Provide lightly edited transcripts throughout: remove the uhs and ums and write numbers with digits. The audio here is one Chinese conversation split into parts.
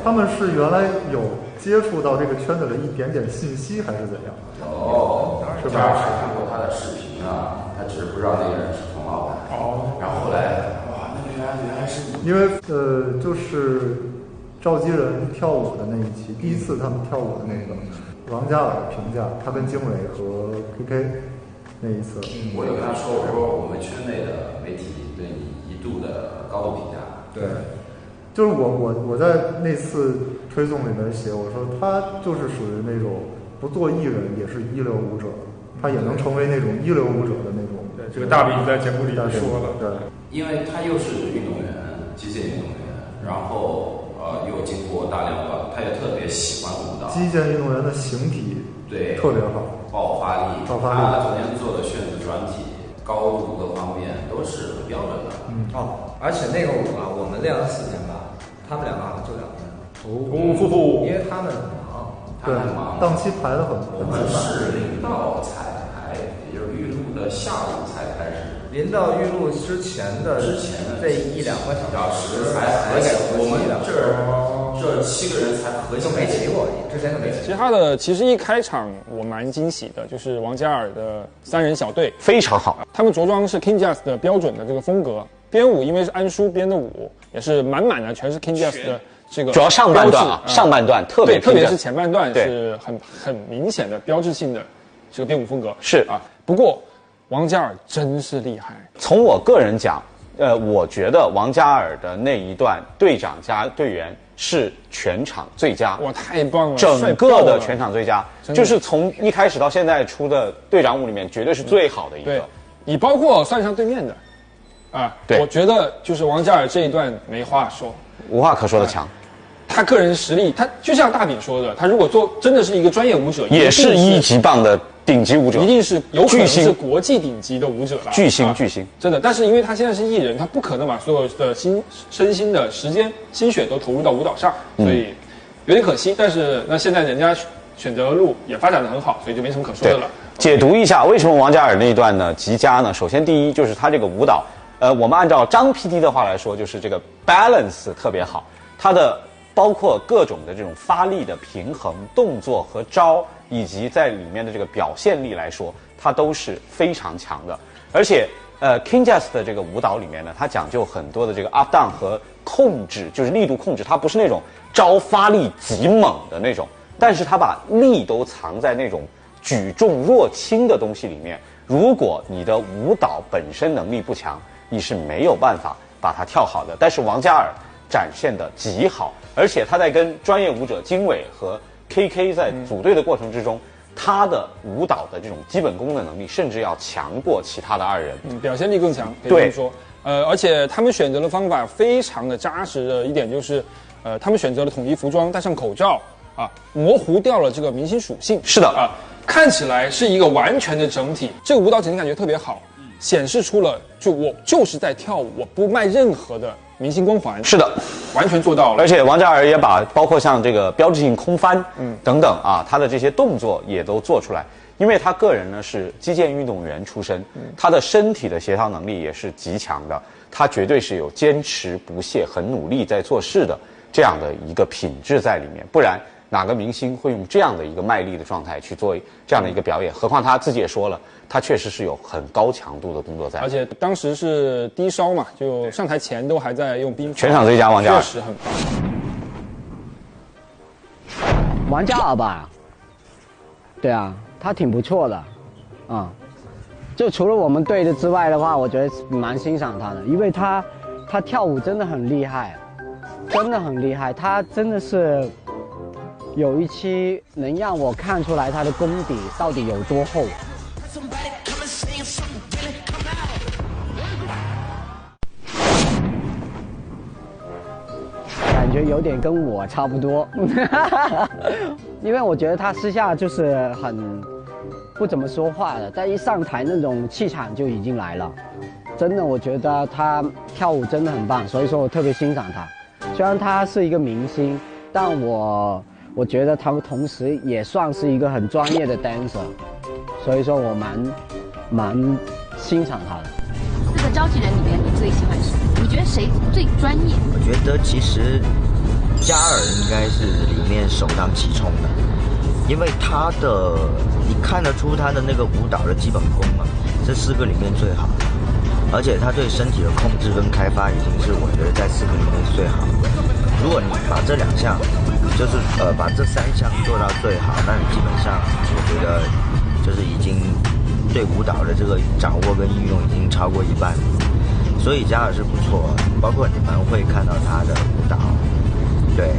他们是原来有接触到这个圈子的一点点信息，还是怎样？是吧？是看过他的视频啊，他只是不知道那个人是冯老板。然后后来，哇，那个原来是你。因为就是赵姬仁跳舞的那一期，第一次他们跳舞的那个，王嘉尔的评价，他跟经纬和 KK 那一次，我有跟他说，我说我们圈内的媒体对你一度的高度评价。对，就是我在那次推送里面写，我说他就是属于那种不做艺人也是一流舞者，他也能成为那种一流舞者的那种。对，这个大饼在节目里说了，对，因为他又是运动员，击剑运动员，然后又经过大量的，他也特别喜欢舞蹈。击剑运动员的形体对特别好，爆发力，他昨天做的旋子转体、高度各方面都是很标准的。而且那个舞啊，我们练了4天吧，他们2个好像就2天。因为他们忙，对，档期排得很满。我们是临到彩排，也就是预录的下午才开始。临到预录之前的这1-2个小时才合起，我们这7个人才合起，就没齐过，之前就没齐。其实一开场我蛮惊喜的，就是王嘉尔的3人小队非常好，他们着装是 King Jazz 的标准的这个风格，编舞因为是安叔编的舞，也是满满的全是 King Jazz 的这个，主要上半段上半段特别是前半段是很明显的标志性的这个编舞风格是啊。不过王嘉尔真是厉害，从我个人讲，我觉得王嘉尔的那一段队长加队员是全场最佳，哇，太棒了！整个的全场最佳，就是从一开始到现在出的队长舞里面，绝对是最好的一个。对，你包括算上对面的，对，我觉得就是王嘉尔这一段没话说，无话可说的强。他个人实力，他就像大饼说的，他如果真的是一个专业舞者，也是1级棒的顶级舞者，一定是有可能是国际顶级的舞者了，巨星，真的。但是因为他现在是艺人，他不可能把所有的身心的时间、心血都投入到舞蹈上，所以有点可惜。但是那现在人家选择路也发展得很好，所以就没什么可说的了。解读一下为什么王嘉尔那一段呢极佳呢？首先第一就是他这个舞蹈，我们按照张 PD 的话来说，就是这个 balance 特别好，他的包括各种的这种发力的平衡、动作和招，以及在里面的这个表现力来说，它都是非常强的。而且King Jazz 的这个舞蹈里面呢，它讲究很多的这个 up down 和控制，就是力度控制，它不是那种招发力极猛的那种，但是它把力都藏在那种举重若轻的东西里面。如果你的舞蹈本身能力不强，你是没有办法把它跳好的。但是王嘉尔展现的极好，而且他在跟专业舞者经纬和 KK 在组队的过程之中，他的舞蹈的这种基本功的能力甚至要强过其他的2人，表现力更强，可以这么说。而且他们选择的方法非常的扎实的一点就是，他们选择了统一服装，戴上口罩模糊掉了这个明星属性。是的看起来是一个完全的整体。这个舞蹈整体感觉特别好，显示出了我就是在跳舞，我不卖任何的明星光环。是的，完全做到了。而且王嘉尔也把包括像这个标志性空翻等等他的这些动作也都做出来。因为他个人呢是击剑运动员出身，他的身体的协调能力也是极强的，他绝对是有坚持不懈、很努力在做事的这样的一个品质在里面，不然哪个明星会用这样的一个卖力的状态去做这样的一个表演？何况他自己也说了，他确实是有很高强度的工作在，而且当时是低烧嘛，就上台前都还在用冰敷。全场最佳王嘉尔，确实很棒。王嘉尔吧，对啊，他挺不错的，就除了我们队的之外的话，我觉得蛮欣赏他的，因为他跳舞真的很厉害，真的很厉害，他真的是有一期能让我看出来他的功底到底有多厚。感觉有点跟我差不多，因为我觉得他私下就是很不怎么说话的，但一上台那种气场就已经来了。真的，我觉得他跳舞真的很棒，所以说我特别欣赏他。虽然他是一个明星，但我觉得他们同时也算是一个很专业的 dancer， 所以说我蛮欣赏他的。4个召集人里面，你最喜欢谁？你觉得谁最专业？我觉得其实嘉尔应该是里面首当其冲的，因为你看得出他的那个舞蹈的基本功嘛，这4个里面最好的，而且他对身体的控制跟开发已经是我觉得在4个里面是最好的。如果你把这2项，就是把这3项做到最好，那你基本上我觉得就是已经对舞蹈的这个掌握跟运用已经超过一半，所以加尔是不错，包括你们会看到他的舞蹈，对。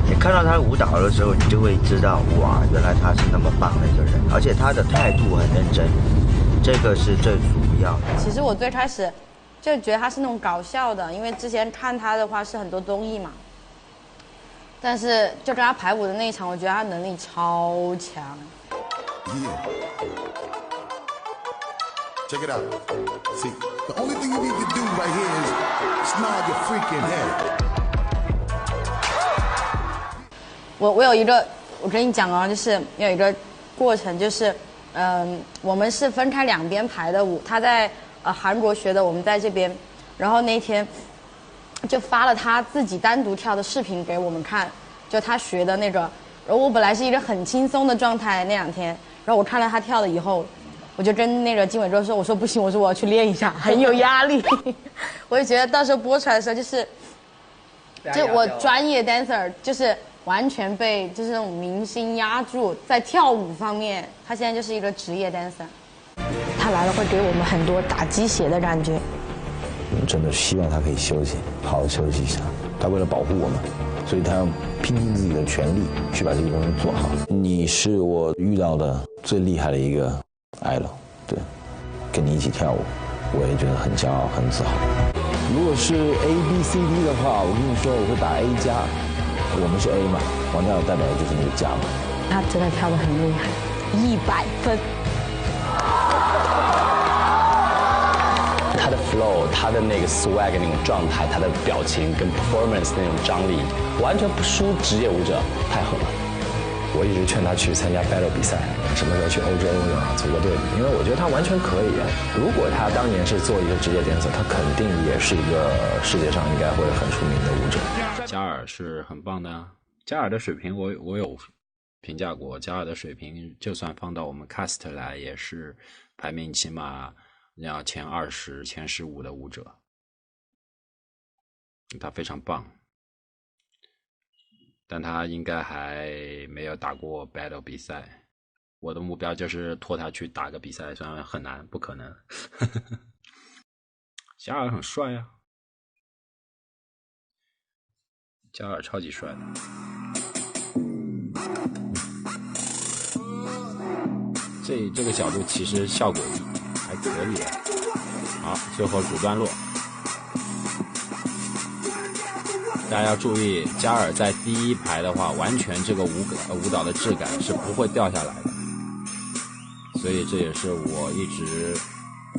你看到他舞蹈的时候，你就会知道，哇，原来他是那么棒的一个人，而且他的态度很认真，这个是最主要的。其实我最开始就觉得他是那种搞笑的，因为之前看他的话是很多综艺嘛。但是就跟他排舞的那一场，我觉得他能力超强。Check it out. See, the only thing you need to do right here is nod your freaking head. 我有一个，我跟你讲哦，就是有一个过程，就是我们是分开2边排的舞，他在韩国学的，我们在这边，然后那天就发了他自己单独跳的视频给我们看，就他学的那个，然后我本来是一个很轻松的状态那2天，然后我看了他跳了以后，我就跟那个金伟洲说，我说不行，我说我要去练一下，很有压力，我就觉得到时候播出来的时候就我专业 dancer 就是完全被就是那种明星压住，在跳舞方面，他现在就是一个职业 dancer。他来了会给我们很多打鸡血的感觉。我们真的希望他可以休息，好好休息一下。他为了保护我们，所以他要拼尽自己的全力去把这个东西做好。你是我遇到的最厉害的一个 idol， 对，跟你一起跳舞，我也觉得很骄傲，很自豪。如果是 A、B、C、D 的话，我跟你说，我会打 A 加。我们是 A 嘛，王嘉尔代表的就是那个加嘛。他真的跳得很厉害，100分。他的 flow， 他的那个 swag 那种状态，他的表情跟 performance 那种张力，完全不输职业舞者，太狠了。我一直劝他去参加 battle 比赛，什么时候去欧洲组个队，因为我觉得他完全可以。如果他当年是做一个职业 dancer， 他肯定也是一个世界上应该会很出名的舞者。加尔是很棒的，加尔的水平我有评价过，加尔的水平就算放到我们 cast 来，也是排名起码要前20、前15的舞者，他非常棒。但他应该还没有打过 battle 比赛，我的目标就是拖他去打个比赛，虽然很难，不可能。加尔很帅啊，加尔超级帅的。这个角度其实效果还可以的。好，最后主段落。大家要注意，加尔在第1排的话，完全这个舞蹈的质感是不会掉下来的，所以这也是我一直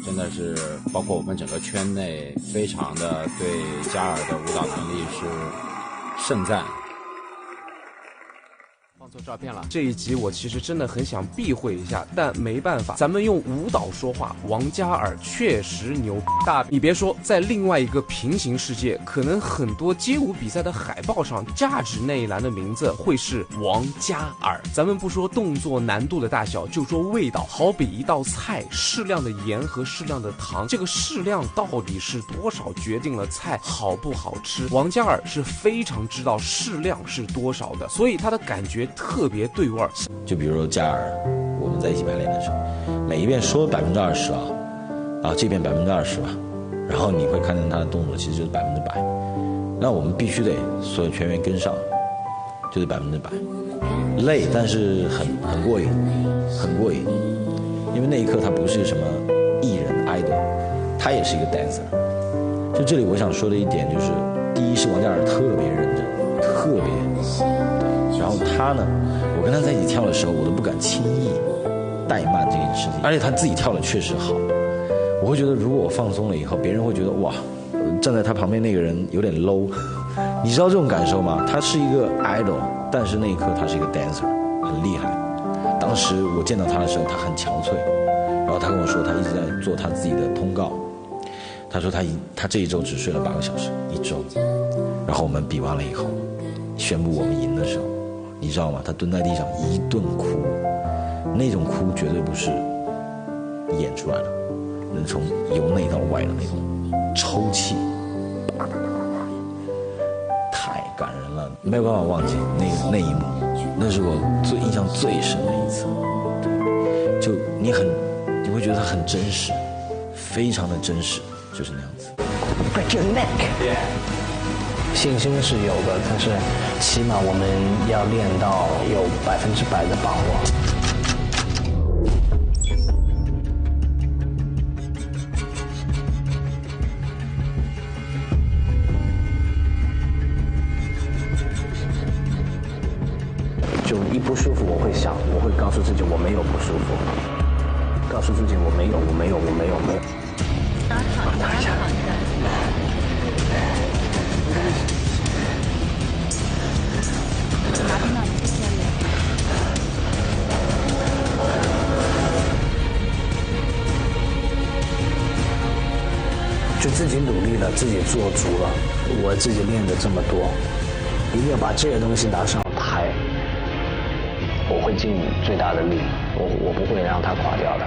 真的是包括我们整个圈内非常的对加尔的舞蹈能力是盛赞。放错照片了。这一集我其实真的很想避讳一下，但没办法，咱们用舞蹈说话。王嘉尔确实牛大，你别说，在另外一个平行世界，可能很多街舞比赛的海报上，价值那一栏的名字会是王嘉尔。咱们不说动作难度的大小，就说味道。好比一道菜，适量的盐和适量的糖，这个适量到底是多少，决定了菜好不好吃。王嘉尔是非常知道适量是多少的，所以他的感觉特别对味儿。就比如说嘉尔，我们在一起排练的时候，每一遍说20%啊，这遍20%吧，然后你会看见他的动作其实就是100%，那我们必须得所有全员跟上，就是100%，累但是很过瘾，很过瘾，因为那一刻他不是什么艺人 idol， 他也是一个 dancer。就这里我想说的一点就是，第一是王嘉尔特别认真，特别。然后他呢，我跟他在一起跳的时候，我都不敢轻易怠慢这件事情，而且他自己跳的确实好。我会觉得，如果我放松了以后，别人会觉得哇，站在他旁边那个人有点 low。你知道这种感受吗？他是一个 idol， 但是那一刻他是一个 dancer， 很厉害。当时我见到他的时候，他很憔悴，然后他跟我说，他一直在做他自己的通告。他说他这一周只睡了8个小时，1周。然后我们比完了以后，宣布我们赢的时候，你知道吗？他蹲在地上一顿哭，那种哭绝对不是演出来的，那从由内到外的那种抽泣，太感人了，没有办法忘记那一幕，那是我印象最深的一次。对，就你会觉得它很真实，非常的真实，就是那样子。Break your neck。信心是有的，但是起码我们要练到有100%的把握。就一不舒服，我会告诉自己我没有不舒服，告诉自己我没有。躺一下。就自己努力了，自己做足了，我自己练的这么多，一定要把这些东西拿上台。我会尽最大的力，我不会让它垮掉的。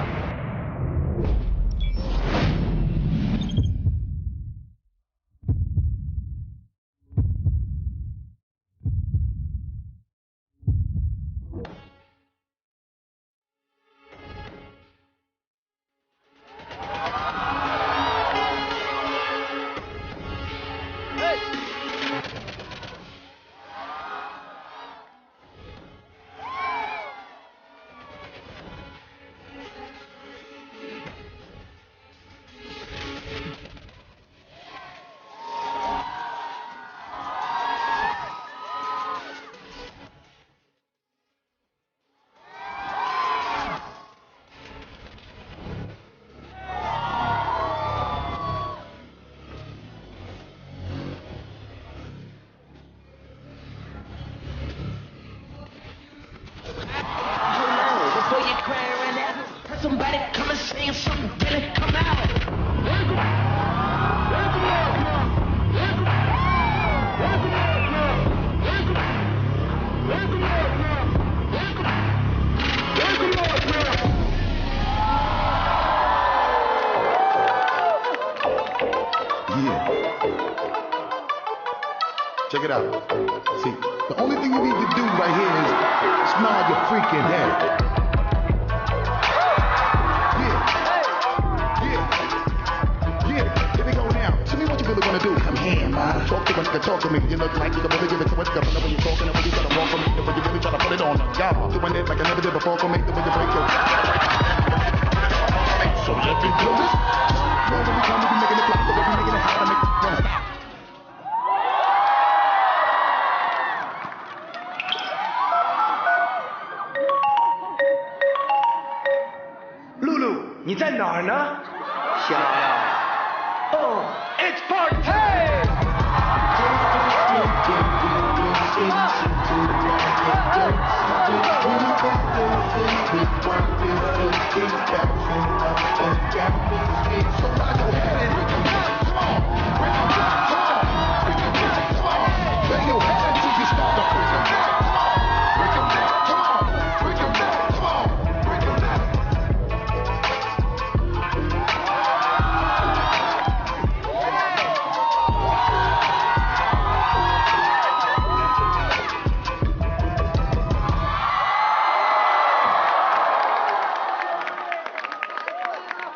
Somebody come and say something, tell it come out. Yeah. Check it out. See, the only thing you need to do right here is nod your freaking head. Talk to when you can talk to me. You look like you can really give it to us. When you're talking and when you try to walk on me, when you really try to put it on them. God, doing it like I never did before. Come make the way you break your. So let me do this. Every time we be making it fly, so we be making it hot to make it wanna stop. Lulu, 你在哪儿呢？想呀。Oh, it's party! So